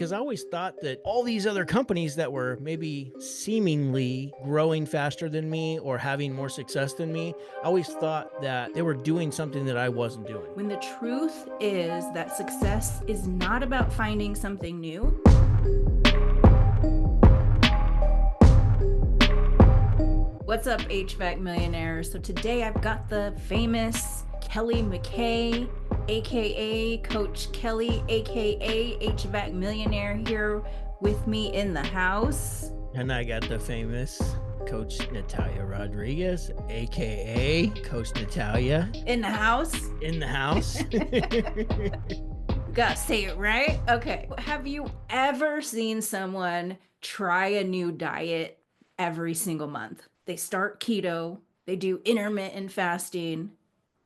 Because I always thought that all these other companies that were maybe seemingly growing faster than me or having more success than me, I always thought that they were doing something that I wasn't doing. When the truth is that success is not about finding something new. What's up, HVAC millionaires? So today I've got the famous Kelly McKay, aka Coach Kelly, aka HVAC millionaire, here with me in the house. And I got the famous Coach Natalia Rodriguez, aka Coach Natalia, In the house. in the house. Gotta say it right. Okay. Have you ever seen someone try a new diet every single month? They start keto, they do intermittent fasting.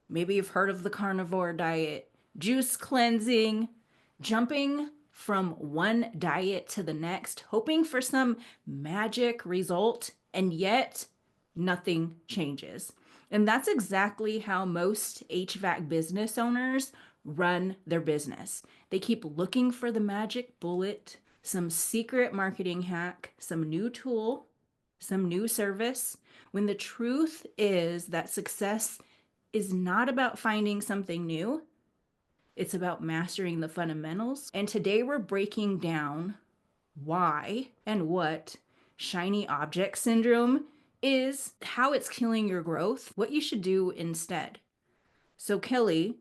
Maybe you've heard of the carnivore diet, juice cleansing, jumping from one diet to the next, hoping for some magic result, and yet nothing changes. And that's exactly how most HVAC business owners run their business. They keep looking for the magic bullet, some secret marketing hack, some new tool, some new service, when the truth is that success is not about finding something new. It's about mastering the fundamentals. And today we're breaking down why and what shiny object syndrome is, how it's killing your growth, what you should do instead. So, Kelly,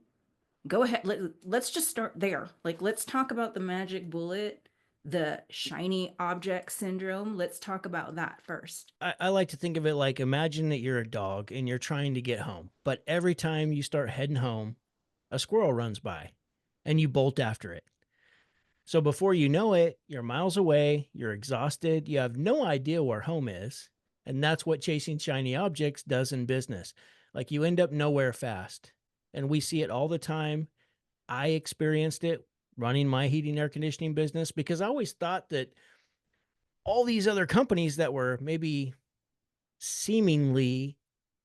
go ahead. Let's just start there. Let's talk about the magic bullet, the shiny object syndrome. Let's talk about that first. I like to think of it like, imagine that you're a dog and you're trying to get home, but every time you start heading home, a squirrel runs by and you bolt after it. So before you know it, you're miles away, you're exhausted, you have no idea where home is. And that's what chasing shiny objects does in business. Like, you end up nowhere fast. And we see it all the time. I experienced it running my heating air conditioning business because I always thought that all these other companies that were maybe seemingly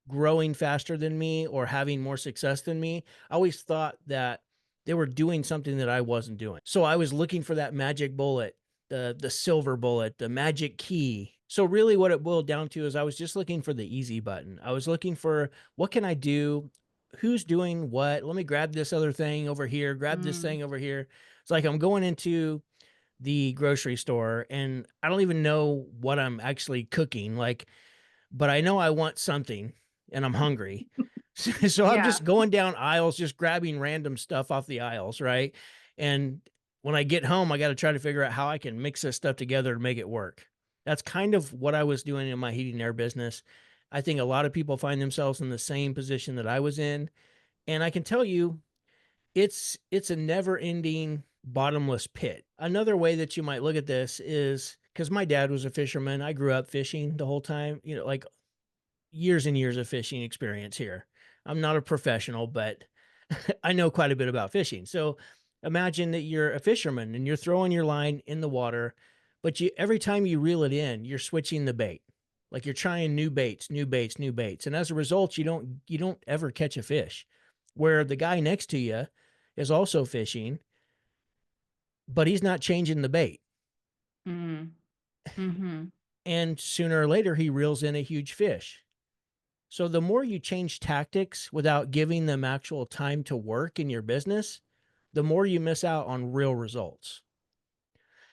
growing faster than me or having more success than me, I always thought that they were doing something that I wasn't doing. So I was looking for that magic bullet, the silver bullet, the magic key. So really what it boiled down to is I was just looking for the easy button. I was looking for, what can I do? Who's doing what? Let me grab this other thing over here, grab this Mm. thing over here. It's like I'm going into the grocery store and I don't even know what I'm actually cooking. But I know I want something and I'm hungry. So I'm Yeah. just going down aisles, just grabbing random stuff off the aisles, right? And when I get home, I got to try to figure out how I can mix this stuff together to make it work. That's kind of what I was doing in my heating and air business. I think a lot of people find themselves in the same position that I was in. And I can tell you, it's a never-ending bottomless pit. Another way that you might look at this is, because my dad was a fisherman. I grew up fishing the whole time, like years and years of fishing experience here. I'm not a professional, but I know quite a bit about fishing. So imagine that you're a fisherman and you're throwing your line in the water, but every time you reel it in, you're switching the bait. Like, you're trying new baits, new baits, new baits. And as a result, you don't ever catch a fish. Where the guy next to you is also fishing, but he's not changing the bait. Mm. Mm-hmm. And sooner or later, he reels in a huge fish. So the more you change tactics without giving them actual time to work in your business, the more you miss out on real results.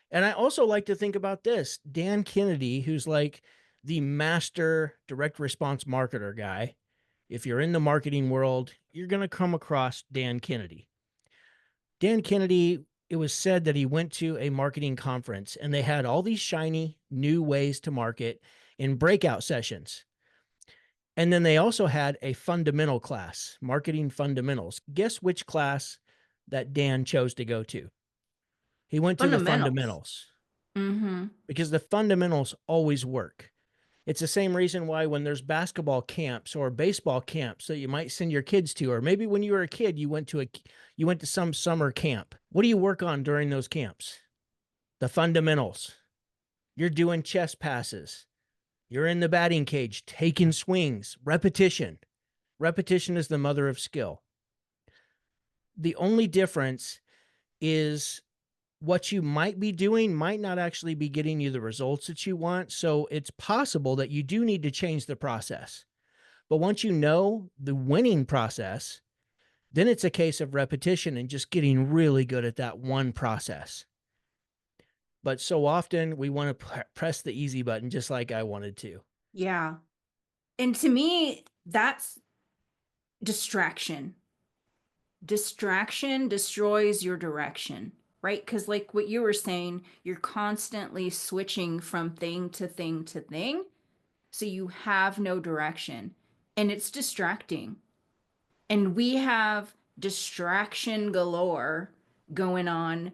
And I also like to think about this. Dan Kennedy, who's like the master direct response marketer guy. If you're in the marketing world, you're going to come across Dan Kennedy. Dan Kennedy, it was said that he went to a marketing conference and they had all these shiny new ways to market in breakout sessions. And then they also had a fundamental class, marketing fundamentals. Guess which class that Dan chose to go to? He went to the Fundamentals. fundamentals Mm-hmm. because the fundamentals always work. It's the same reason why when there's basketball camps or baseball camps that you might send your kids to, or maybe when you were a kid, you went to some summer camp. What do you work on during those camps? The fundamentals. You're doing chest passes. You're in the batting cage, taking swings, repetition. Repetition is the mother of skill. The only difference is what you might be doing might not actually be getting you the results that you want. So it's possible that you do need to change the process. But once you know the winning process, then it's a case of repetition and just getting really good at that one process. But so often we want to press the easy button just like I wanted to. Yeah. And to me, that's distraction. Distraction destroys your direction, right? Because, like what you were saying, you're constantly switching from thing to thing to thing. So you have no direction and it's distracting. And we have distraction galore going on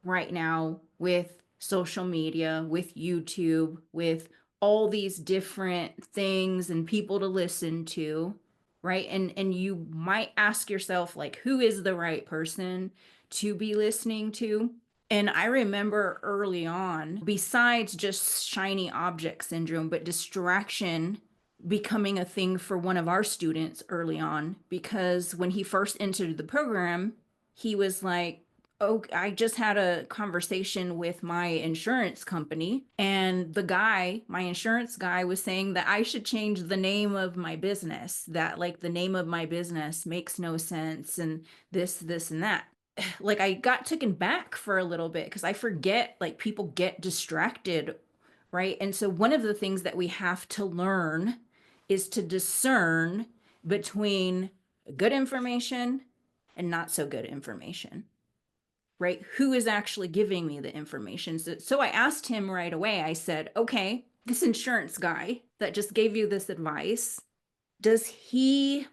right now with social media, with YouTube, with all these different things and people to listen to, right? And you might ask yourself like, who is the right person to be listening to? And I remember early on, besides just shiny object syndrome, but distraction becoming a thing for one of our students early on, because when he first entered the program, he was like, oh, I just had a conversation with my insurance company, and the guy, my insurance guy, was saying that I should change the name of my business, that like the name of my business makes no sense, and this, and that. Like I got taken back for a little bit because I forget, like people get distracted, right? And so one of the things that we have to learn is to discern between good information and not so good information, right? Who is actually giving me the information? So I asked him right away, I said, okay, this insurance guy that just gave you this advice, does he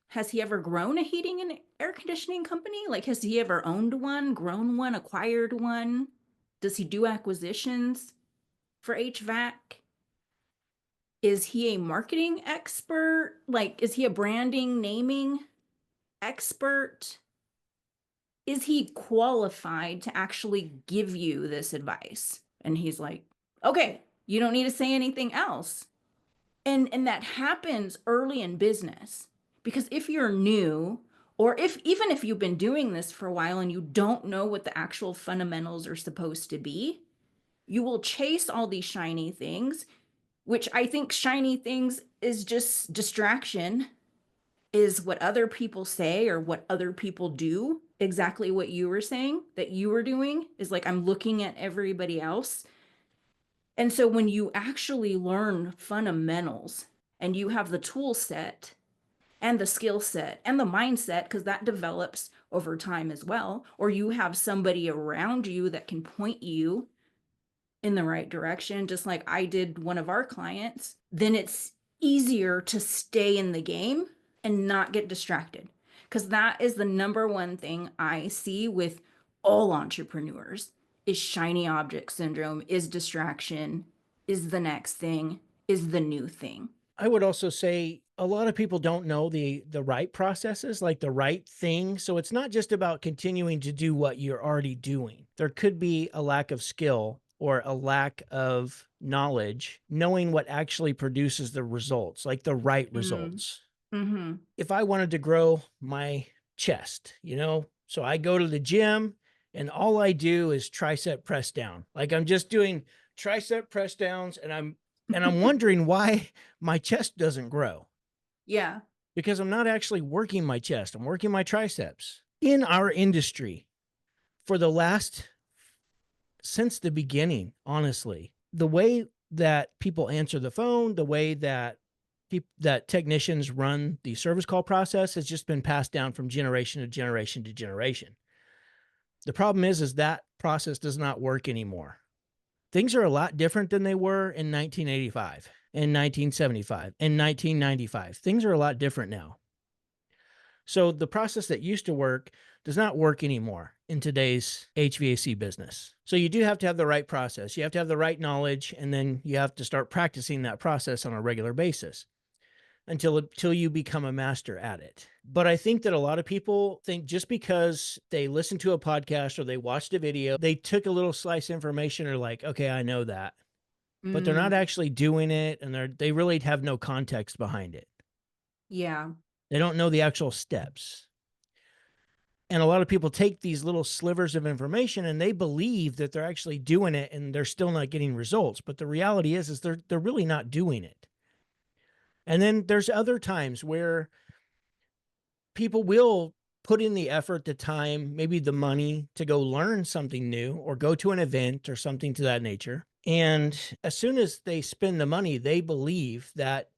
has he ever grown a heating and air conditioning company? Like, has he ever owned one, grown one, acquired one? Does he do acquisitions for HVAC? Is he a marketing expert? Like, is he a branding, naming expert? Is he qualified to actually give you this advice? And he's like, okay, you don't need to say anything else. And that happens early in business, because if you're new, or if even if you've been doing this for a while and you don't know what the actual fundamentals are supposed to be, you will chase all these shiny things, which I think shiny things is just distraction, is what other people say or what other people do. Exactly what you were saying that you were doing is like, I'm looking at everybody else. And so when you actually learn fundamentals and you have the tool set and the skill set and the mindset, because that develops over time as well, or you have somebody around you that can point you in the right direction, just like I did one of our clients, then it's easier to stay in the game and not get distracted. Because that is the number one thing I see with all entrepreneurs is shiny object syndrome, is distraction, is the next thing, is the new thing. I would also say a lot of people don't know the right processes, like the right thing. So it's not just about continuing to do what you're already doing. There could be a lack of skill or a lack of knowledge, knowing what actually produces the results, like the right Mm. results. Mm-hmm. If I wanted to grow my chest, so I go to the gym and all I do is tricep press down. Like I'm just doing tricep press downs and I'm wondering why my chest doesn't grow, Yeah. because I'm not actually working my chest. I'm working my triceps. In our industry, for the last since the beginning, honestly, the way that people answer the phone, the way that that technicians run the service call process has just been passed down from generation to generation to generation. The problem is that process does not work anymore. Things are a lot different than they were in 1985, in 1975, in 1995. Things are a lot different now. So the process that used to work does not work anymore in today's HVAC business. So you do have to have the right process. You have to have the right knowledge, and then you have to start practicing that process on a regular basis until you become a master at it. But I think that a lot of people think just because they listened to a podcast or they watched a video, they took a little slice of information or like, okay, I know that, but they're not Mm. actually doing it, and they really have no context behind it. Yeah. They don't know the actual steps. And a lot of people take these little slivers of information and they believe that they're actually doing it and they're still not getting results. But the reality is they're really not doing it. And then there's other times where people will put in the effort, the time, maybe the money to go learn something new or go to an event or something to that nature. And as soon as they spend the money, they believe that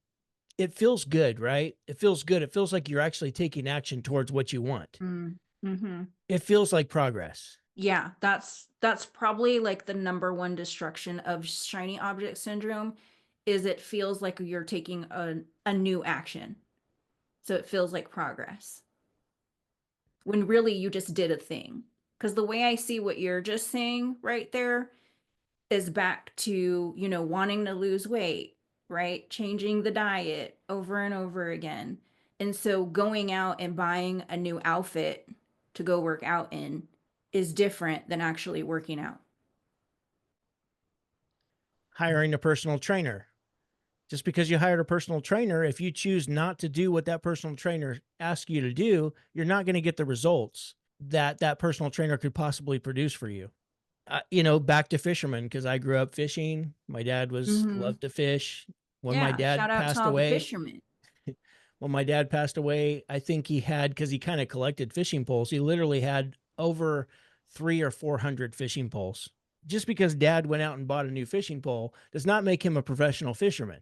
it feels good, right? It feels good. It feels like you're actually taking action towards what you want. Mm. Mhm. It feels like progress. Yeah, that's probably like the number one destruction of shiny object syndrome is it feels like you're taking a new action. So it feels like progress when really you just did a thing. Cuz the way I see what you're just saying right there is back to, wanting to lose weight, right? Changing the diet over and over again. And so going out and buying a new outfit to go work out in is different than actually working out. Hiring a personal trainer. Just because you hired a personal trainer, if you choose not to do what that personal trainer asks you to do, you're not going to get the results that that personal trainer could possibly produce for you. Back to fishermen because I grew up fishing. My dad was Mhm. loved to fish. When my Yeah, dad shout out to passed all the away, fishermen. I think he had because he kind of collected fishing poles. He literally had over 300 or 400 fishing poles. Just because dad went out and bought a new fishing pole does not make him a professional fisherman.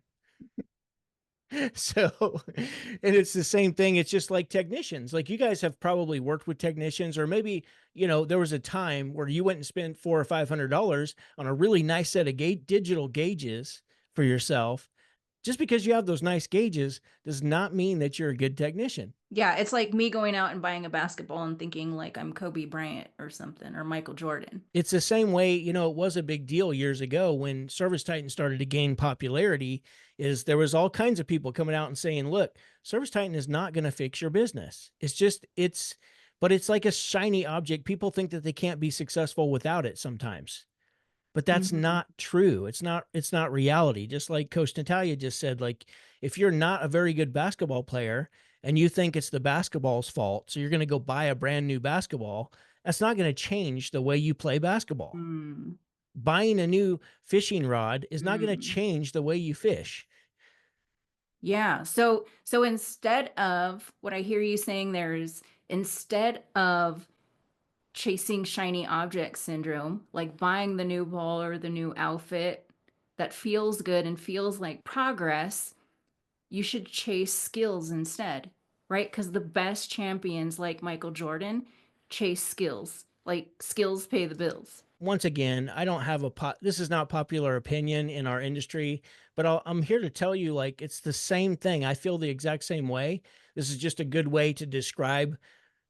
So, and it's the same thing. It's just like technicians. Like you guys have probably worked with technicians, or maybe, there was a time where you went and spent $400 or $500 on a really nice set of digital gauges for yourself. Just because you have those nice gauges does not mean that you're a good technician. Yeah, it's like me going out and buying a basketball and thinking like I'm Kobe Bryant or something or Michael Jordan. It's the same way, it was a big deal years ago when Service Titan started to gain popularity is there was all kinds of people coming out and saying, "Look, Service Titan is not going to fix your business. But it's like a shiny object. People think that they can't be successful without it sometimes." But that's Mhm. not true. It's not reality. Just like Coach Natalia just said, like if you're not a very good basketball player and you think it's the basketball's fault, so you're going to go buy a brand new basketball, that's not going to change the way you play basketball. Mm. Buying a new fishing rod is not going to Mm. change the way you fish. Yeah. So instead of what I hear you saying there is instead of chasing shiny object syndrome, like buying the new ball or the new outfit that feels good and feels like progress, you should chase skills instead, right? Because the best champions like Michael Jordan chase skills. Like skills pay the bills. Once again, I don't have this is not popular opinion in our industry, but I'm here to tell you like it's the same thing. I feel the exact same way. This is just a good way to describe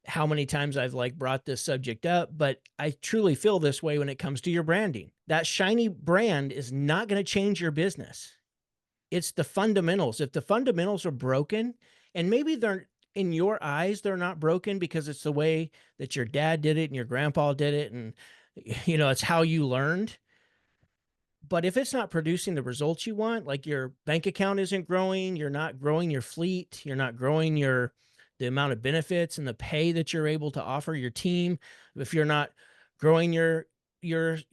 how many times I've like brought this subject up, but I truly feel this way when it comes to your branding. That shiny brand is not going to change your business. It's the fundamentals. If the fundamentals are broken, and maybe they're in your eyes, they're not broken because it's the way that your dad did it and your grandpa did it, and it's how you learned. But if it's not producing the results you want, like your bank account isn't growing, you're not growing your fleet, you're not growing the amount of benefits and the pay that you're able to offer your team, if you're not growing your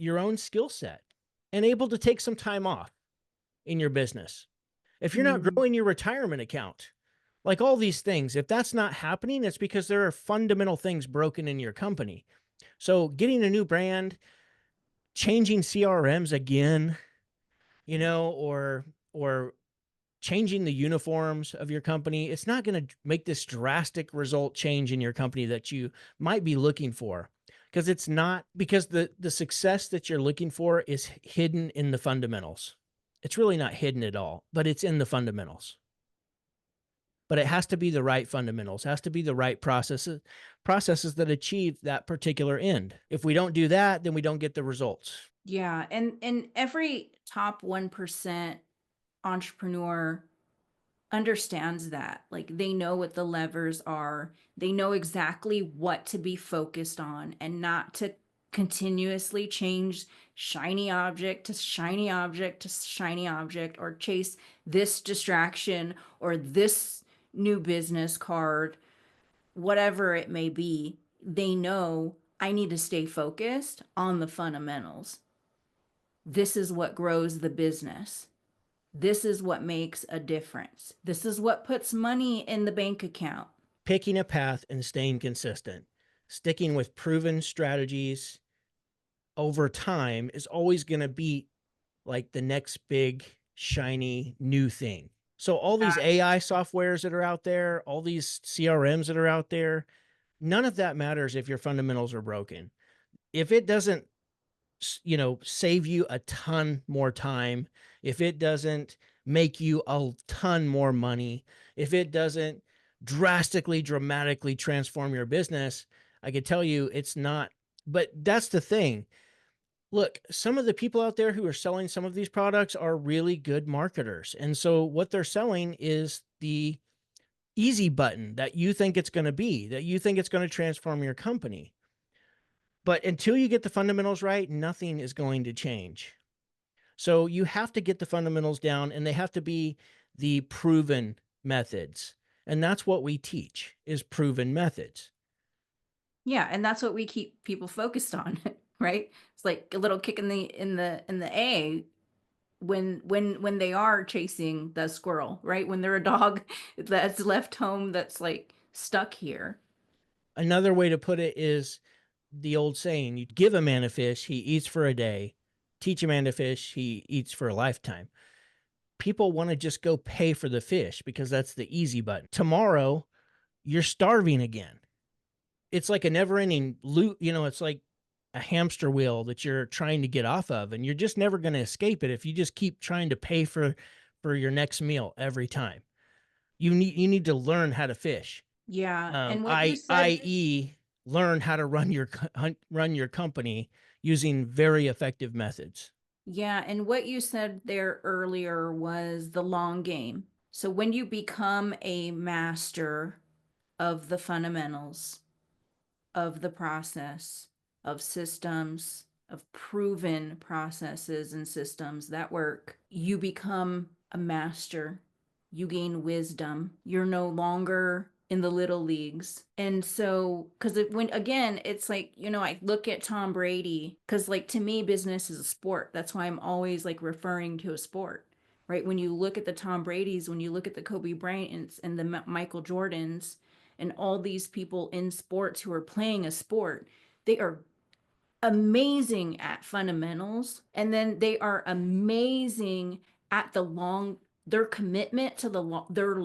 own skill set and able to take some time off in your business. If you're not Mm. growing your retirement account, like all these things, if that's not happening, it's because there are fundamental things broken in your company. So getting a new brand, changing CRMs again, or changing the uniforms of your company, it's not going to make this drastic result change in your company that you might be looking for. Because it's not because the success that you're looking for is hidden in the fundamentals. It's really not hidden at all, but it's in the fundamentals. But it has to be the right fundamentals, has to be the right processes that achieve that particular end. If we don't do that, then we don't get the results. Yeah, and every top 1% entrepreneur understands that. Like they know what the levers are. They know exactly what to be focused on and not to continuously change shiny object to shiny object to shiny object or chase this distraction or this new business card, whatever it may be. they know I need to stay focused on the fundamentals. This is what grows the business. This is what makes a difference. This is what puts money in the bank account. Picking a path and staying consistent, sticking with proven strategies over time is always going to be like the next big, shiny new thing. So, all these AI softwares that are out there, all these CRMs that are out there, none of that matters if your fundamentals are broken. If it doesn't, save you a ton more time, if it doesn't make you a ton more money, if it doesn't drastically, dramatically transform your business, I could tell you it's not. But that's the thing. Look, some of the people out there who are selling some of these products are really good marketers. And so what they're selling is the easy button that you think it's going to be, that you think it's going to transform your company. But until you get the fundamentals right, nothing is going to change. So you have to get the fundamentals down, and they have to be the proven methods. And that's what we teach, is proven methods. Yeah, and that's what we keep people focused on, right? It's like a little kick in the A when they are chasing the squirrel, right? When they're a dog that's left home that's like stuck here. Another way to put it is the old saying, you give a man a fish, he eats for a day. Teach a man to fish, he eats for a lifetime. People want to just go pay for the fish because that's the easy button. Tomorrow, you're starving again. It's like a never ending loop. It's like a hamster wheel that you're trying to get off of, and you're just never going to escape it if you just keep trying to pay for your next meal every time. You need to learn how to fish. Yeah, and what you said, I.e., learn how to run your company using very effective methods. yeah, and what you said there earlier was the long game. So when you become a master of the fundamentals, of the process, of systems, of proven processes and systems that work, you become a master. You gain wisdom. You're no longer in the little leagues. And so, because when again, it's like, I look at Tom Brady, because like to me, business is a sport. That's why I'm always like referring to a sport, right? When you look at the Tom Brady's, when you look at the Kobe Bryant's and the Michael Jordans, and all these people in sports who are playing a sport, they are amazing at fundamentals, and then they are amazing at their commitment to their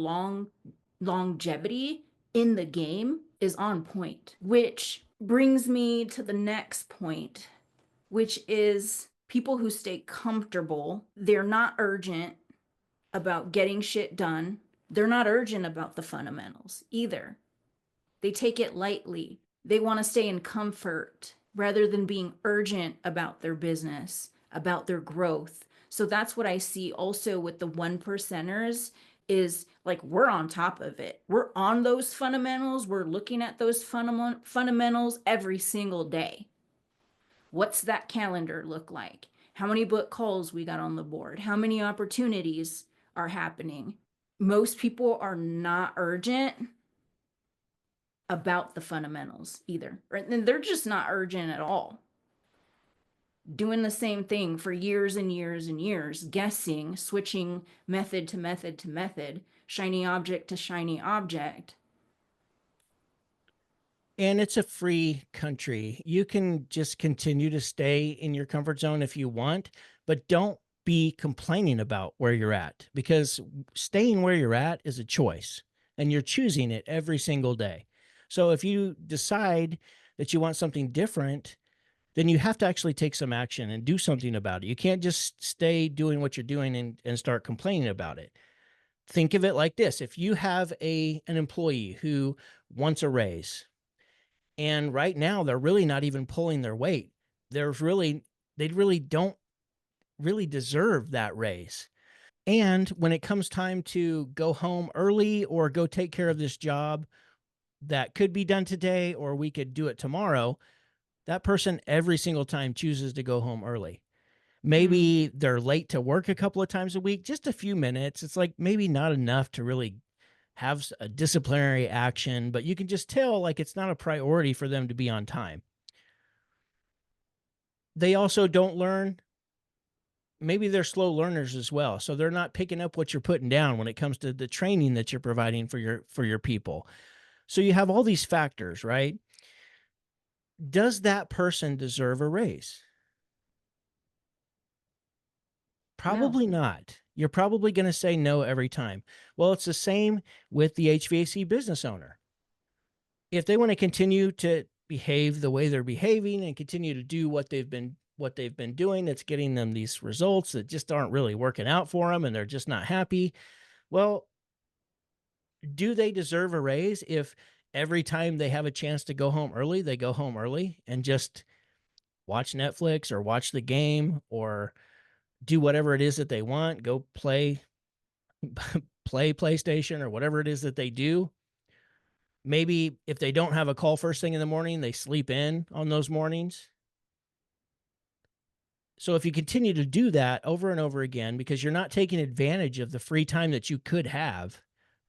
longevity in the game is on point, which brings me to the next point, which is people who stay comfortable. They're not urgent about getting shit done. They're not urgent about the fundamentals either. They take it lightly. They want to stay in comfort rather than being urgent about their business, about their growth. So that's what I see also with the one percenters is like we're on top of it. We're on those fundamentals. We're looking at those fundamentals every single day. What's that calendar look like? How many book calls we got on the board? How many opportunities are happening? Most people are not urgent about the fundamentals either. Right? And they're just not urgent at all. Doing the same thing for years and years and years, guessing, switching method to method to method, shiny object to shiny object. And it's a free country. You can just continue to stay in your comfort zone if you want, but don't be complaining about where you're at, because staying where you're at is a choice and you're choosing it every single day. So if you decide that you want something different, then you have to actually take some action and do something about it. You can't just stay doing what you're doing and start complaining about it. Think of it like this. If you have an employee who wants a raise, and right now they're really not even pulling their weight, they really don't really deserve that raise. And when it comes time to go home early or go take care of this job that could be done today or we could do it tomorrow, that person every single time chooses to go home early. Mm. Maybe they're late to work a couple of times a week, just a few minutes. It's like maybe not enough to really have a disciplinary action, but you can just tell like it's not a priority for them to be on time. They also don't learn. Maybe they're slow learners as well. So they're not picking up what you're putting down when it comes to the training that you're providing for your people. So you have all these factors, right? Does that person deserve a raise? No. Probably not. You're probably going to say no every time. Well, it's the same with the HVAC business owner. If they want to continue to behave the way they're behaving and continue to do what they've been doing that's getting them these results that just aren't really working out for them and they're just not happy, well, do they deserve a raise if every time they have a chance to go home early, they go home early and just watch Netflix or watch the game or do whatever it is that they want, go play PlayStation or whatever it is that they do? Maybe if they don't have a call first thing in the morning, they sleep in on those mornings. So if you continue to do that over and over again because you're not taking advantage of the free time that you could have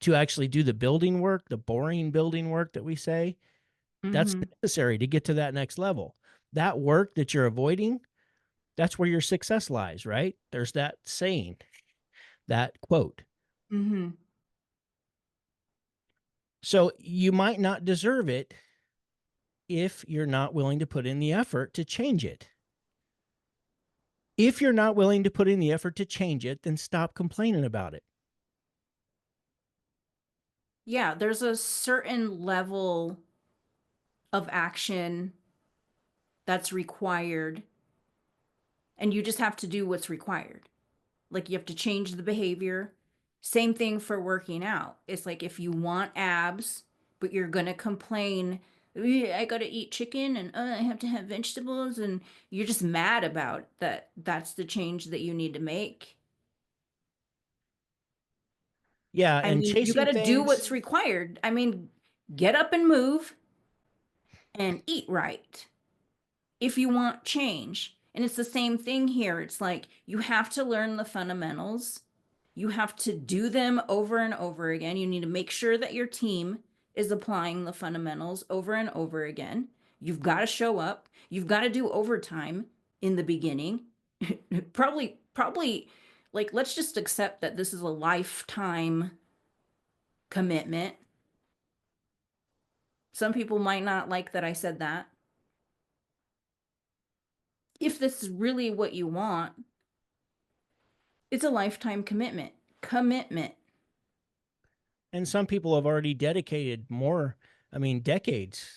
to actually do the building work, the boring building work that we say, that's Mm-hmm. necessary to get to that next level. That work that you're avoiding, that's where your success lies, right? There's that saying, that quote. Mm-hmm. So you might not deserve it if you're not willing to put in the effort to change it. If you're not willing to put in the effort to change it, then stop complaining about it. Yeah, there's a certain level of action that's required, and you just have to do what's required. Like you have to change the behavior. Same thing for working out. It's like if you want abs, but you're going to complain, I got to eat chicken and I have to have vegetables," and you're just mad about that. That's the change that you need to make. Yeah, I and mean, you got chasing to do things. what's required. I mean, get up and move and eat right if you want change. And it's the same thing here. It's like you have to learn the fundamentals. You have to do them over and over again. You need to make sure that your team is applying the fundamentals over and over again. You've got to show up. You've got to do overtime in the beginning. Probably like let's just accept that this is a lifetime commitment. Some people might not like that I said that. If this is really what you want, it's a lifetime commitment. Commitment. And some people have already dedicated more, I mean, decades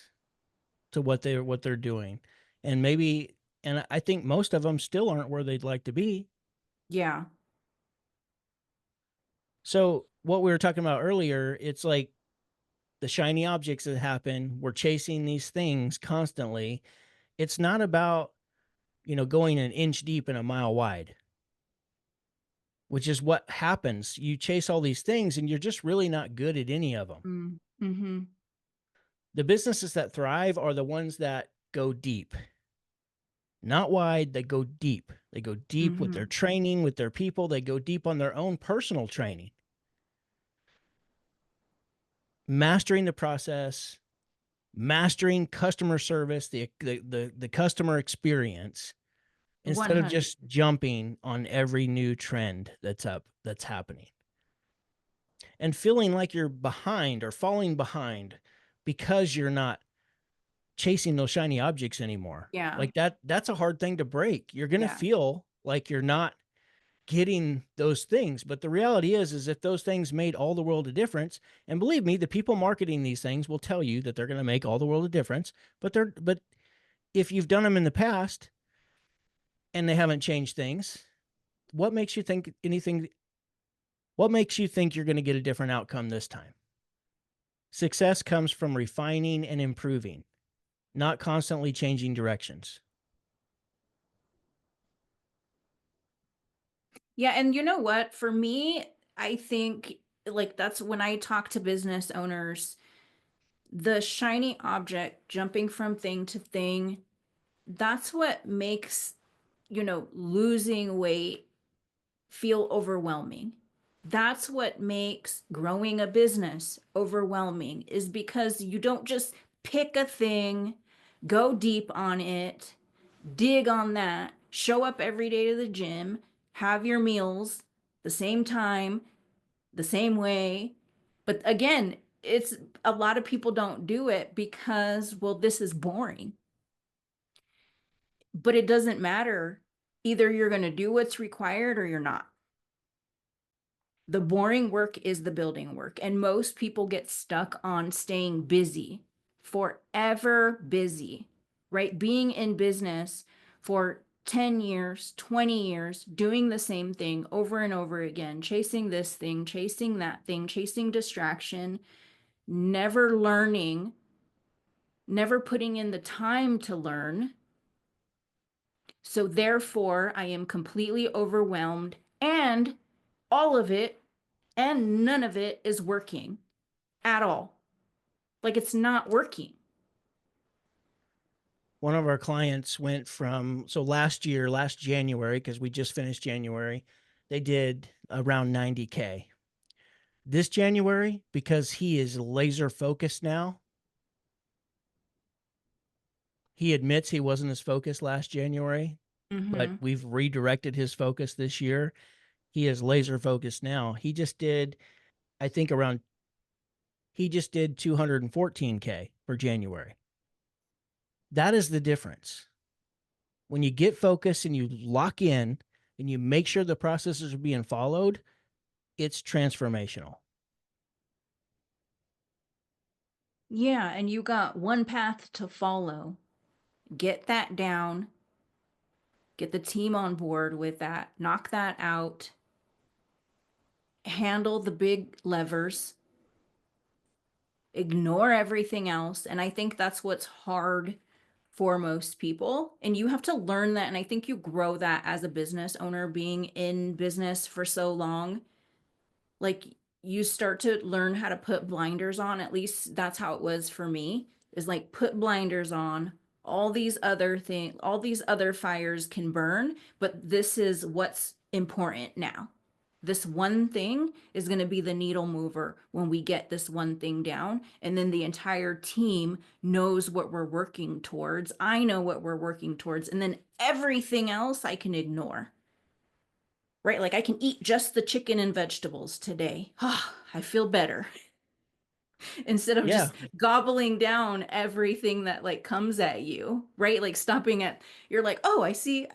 to what they're doing. And maybe and I think most of them still aren't where they'd like to be. Yeah. So, what we were talking about earlier, it's like the shiny objects that happen, we're chasing these things constantly. It's not about, going an inch deep and a mile wide, which is what happens. You chase all these things and you're just really not good at any of them. Mm. Mm-hmm. The businesses that thrive are the ones that go deep, not wide, they go deep. They go deep with Mm-hmm. their training, with their people, they go deep on their own personal training, mastering the process, mastering customer service, the customer experience, instead of 100. just jumping on every new trend that's happening. And feeling like you're behind or falling behind because you're not chasing those shiny objects anymore. Yeah. Like that's a hard thing to break. You're going to Yeah. feel like you're not getting those things, but the reality is if those things made all the world a difference, and believe me, the people marketing these things will tell you that they're going to make all the world a difference, but if you've done them in the past and they haven't changed things, what makes you think anything what makes you think you're going to get a different outcome this time? Success comes from refining and improving, not constantly changing directions. Yeah. And you know what? For me, I think like that's when I talk to business owners, the shiny object jumping from thing to thing, that's what makes, losing weight feel overwhelming That's what makes growing a business overwhelming, is because you don't just pick a thing, go deep on it, dig on that, show up every day to the gym, have your meals the same time, the same way. But again, it's a lot of people don't do it because, well, this is boring. But it doesn't matter. Either you're going to do what's required or you're not. The boring work is the building work. And most people get stuck on staying busy, forever busy, right? Being in business for 10 years, 20 years, doing the same thing over and over again, chasing this thing, chasing that thing, chasing distraction, never learning, never putting in the time to learn. So therefore, I am completely overwhelmed, and all of it and none of it is working at all. Like, it's not working. One of our clients went from, so last year, last January, because we just finished January, they did around 90K. This January, because he is laser focused now, he admits he wasn't as focused last January, but Mm-hmm. we've redirected his focus this year. He is laser focused now. He just did, I think around, he just did 214K for January. That is the difference. When you get focused and you lock in and you make sure the processes are being followed, it's transformational. Yeah, and you got one path to follow. Get that down, get the team on board with that, knock that out, handle the big levers, ignore everything else. And I think that's what's hard for most people. And you have to learn that. And I think you grow that as a business owner, being in business for so long. Like, you start to learn how to put blinders on. At least that's how it was for me, is like, put blinders on. All these other things, all these other fires can burn, but this is what's important now. This one thing is going to be the needle mover when we get this one thing down. And then the entire team knows what we're working towards. I know what we're working towards. And then everything else I can ignore, right? Like, I can eat just the chicken and vegetables today. I feel better. Instead of Yeah. just gobbling down everything that like comes at you, right? Like, stopping at, you're like, oh, I see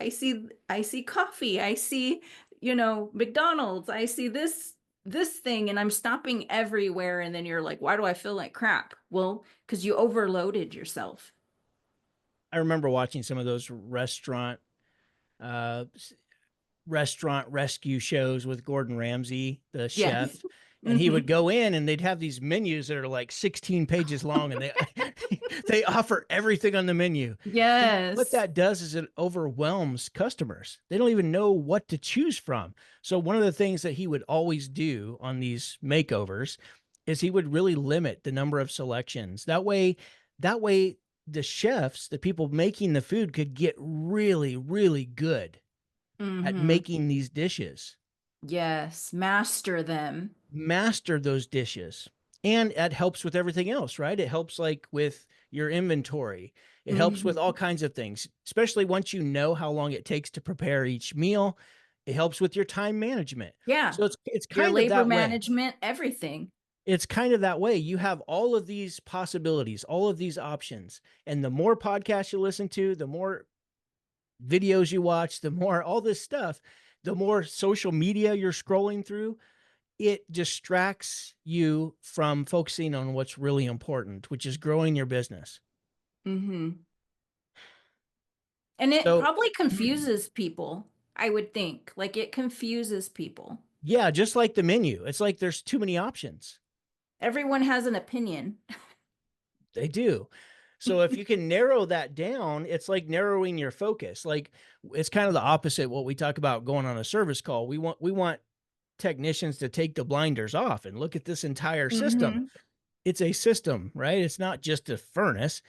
coffee. I see, McDonald's. I see this thing, and I'm stopping everywhere. And then you're like, why do I feel like crap? Well, because you overloaded yourself. I remember watching some of those uh, restaurant rescue shows with Gordon Ramsay, the chef, Yes. and he Hmm. would go in and they'd have these menus that are like 16 pages long and they they offer everything on the menu. And what Yes. that does is it overwhelms customers. They don't even know what to choose from. So one of the things that he would always do on these makeovers is he would really limit the number of selections. That way the chefs, the people making the food could get really, really good at Hmm. making these dishes, Yes. Master them. master those dishes. And it helps with everything else, right? It helps like with your inventory. It helps with all Hmm. kinds of things, especially once you know how long it takes to prepare each meal. It helps with your time management. Yeah. So it's Your kind of labor that way. management, everything. It's kind of that way. You have all of these possibilities, all of these options. And the more podcasts you listen to, the more videos you watch, the more all this stuff, the more social media you're scrolling through, it distracts you from focusing on what's really important, which is growing your business. Hmm. And it So, probably confuses people, I would think. Like, it confuses people. yeah, just like the menu, it's like there's too many options. Everyone has an opinion. They do. So if you can narrow that down, it's like narrowing your focus. Like it's kind of the opposite what we talk about going on a service call. We want technicians to take the blinders off and look at this entire system. Hmm. It's a system, right? It's not just a furnace.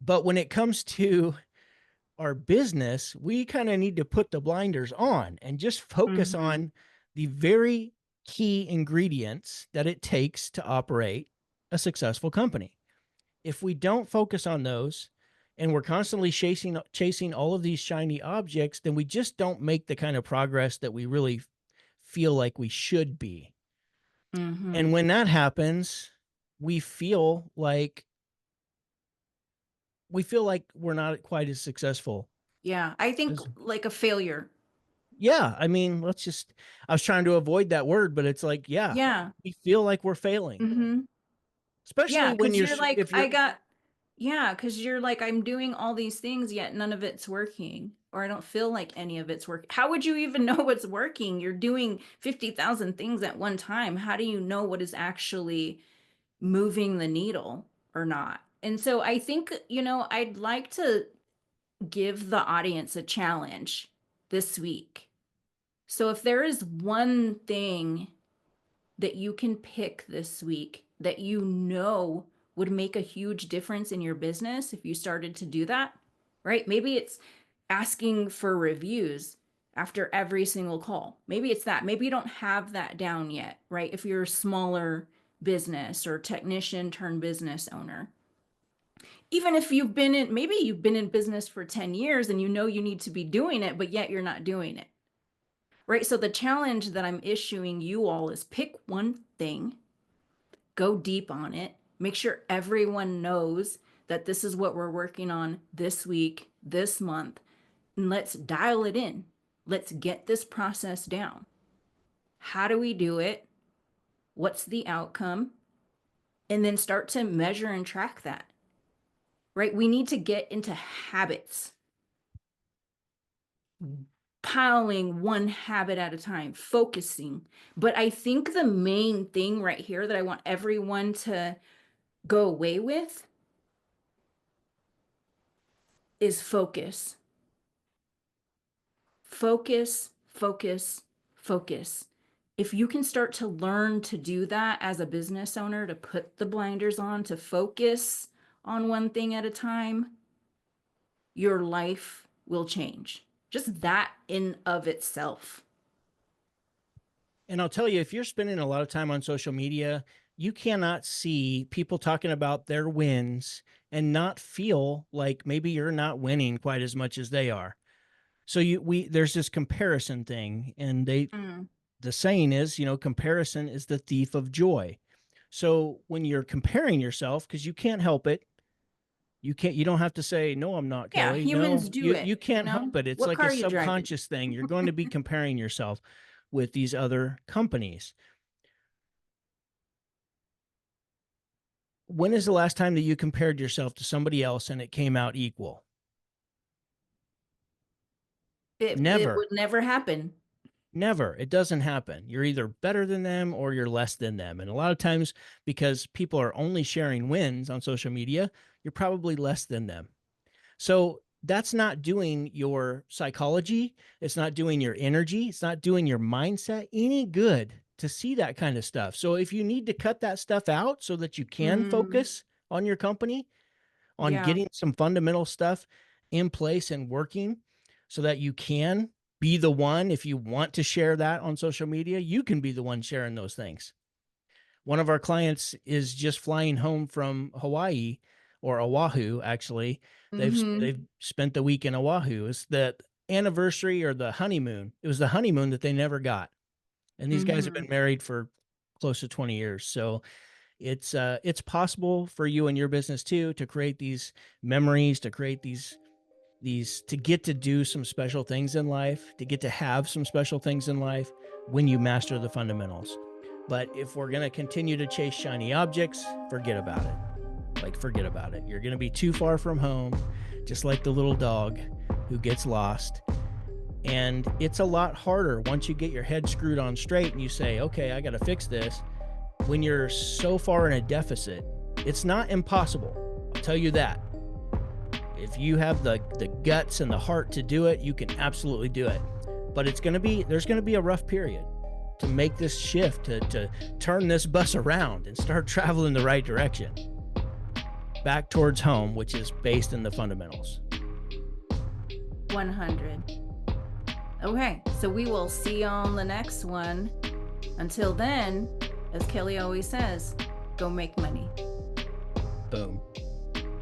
But when it comes to our business, we kind of need to put the blinders on and just focus Hmm. on the very key ingredients that it takes to operate a successful company. If we don't focus on those and we're constantly chasing all of these shiny objects, then we just don't make the kind of progress that we really feel like we should be. Mm-hmm. And when that happens, we feel like we're not quite as successful Yeah. I think as like a failure. yeah, I mean, I was trying to avoid that word, but it's like, yeah, Yeah. we feel like we're failing, Mm-hmm. especially Yeah. when Cause you're like, if you're yeah. Cause you're like, I'm doing all these things, yet none of it's working. Or I don't feel like any of it's working. How would you even know what's working? You're doing 50,000 things at one time. How do you know what is actually moving the needle or not? And so I think, I'd like to give the audience a challenge this week. So if there is one thing that you can pick this week that would make a huge difference in your business if you started to do that, right? Maybe it's asking for reviews after every single call. Maybe it's that. Maybe you don't have that down yet, right? If you're a smaller business or technician turned business owner. Even if maybe you've been in business for 10 years and you know you need to be doing it, but yet you're not doing it. Right? So the challenge that I'm issuing you all is pick one thing, go deep on it, make sure everyone knows that this is what we're working on this week, this month, and let's dial it in. Let's get this process down. How do we do it? What's the outcome? And then start to measure and track that. Right? We need to get into habits, piling one habit at a time, focusing. But I think the main thing right here that I want everyone to go away with is focus. Focus, focus, focus. If you can start to learn to do that as a business owner, to put the blinders on, to focus on one thing at a time, your life will change. Just that in of itself. and I'll tell you, if you're spending a lot of time on social media, you cannot see people talking about their wins and not feel like maybe you're not winning quite as much as they are. So there's this comparison thing, and Mm. the saying is, comparison is the thief of joy. So when you're comparing yourself, because you can't help it, you don't have to say, no, I'm not, Yeah, Kelly. humans No, do you it, can't help it. It's What like car a are you driving? subconscious thing. You're going to be comparing yourself with these other companies. When is the last time that you compared yourself to somebody else and it came out equal? It Never. would never happen. Never. It doesn't happen. You're either better than them or you're less than them. And a lot of times, because people are only sharing wins on social media, you're probably less than them. So that's not doing your psychology. It's not doing your energy. It's not doing your mindset any good to see that kind of stuff. So if you need to cut that stuff out so that you can Mm, focus on your company, on yeah. getting some fundamental stuff in place and working so that you can be the one, if you want to share that on social media, you can be the one sharing those things. One of our clients is just flying home from Hawaii, or Oahu, actually. Mm-hmm. They've spent the week in Oahu. It's the anniversary or the honeymoon. It was the honeymoon that they never got. And these guys have Mm-hmm. been married for close to 20 years. So it's possible for you and your business too to create these memories, to create these to get to do some special things in life, to get to have some special things in life when you master the fundamentals. But if we're going to continue to chase shiny objects, forget about it. Like, forget about it. You're going to be too far from home, just like the little dog who gets lost. And it's a lot harder once you get your head screwed on straight and you say, okay, I got to fix this. When you're so far in a deficit, it's not impossible. I'll tell you that. If you have the guts and the heart to do it, you can absolutely do it. But there's going to be a rough period to make this shift, to turn this bus around and start traveling the right direction back towards home, which is based in the fundamentals. 100. Okay, so we will see you on the next one. Until then, as Kelly always says, go make money. Boom.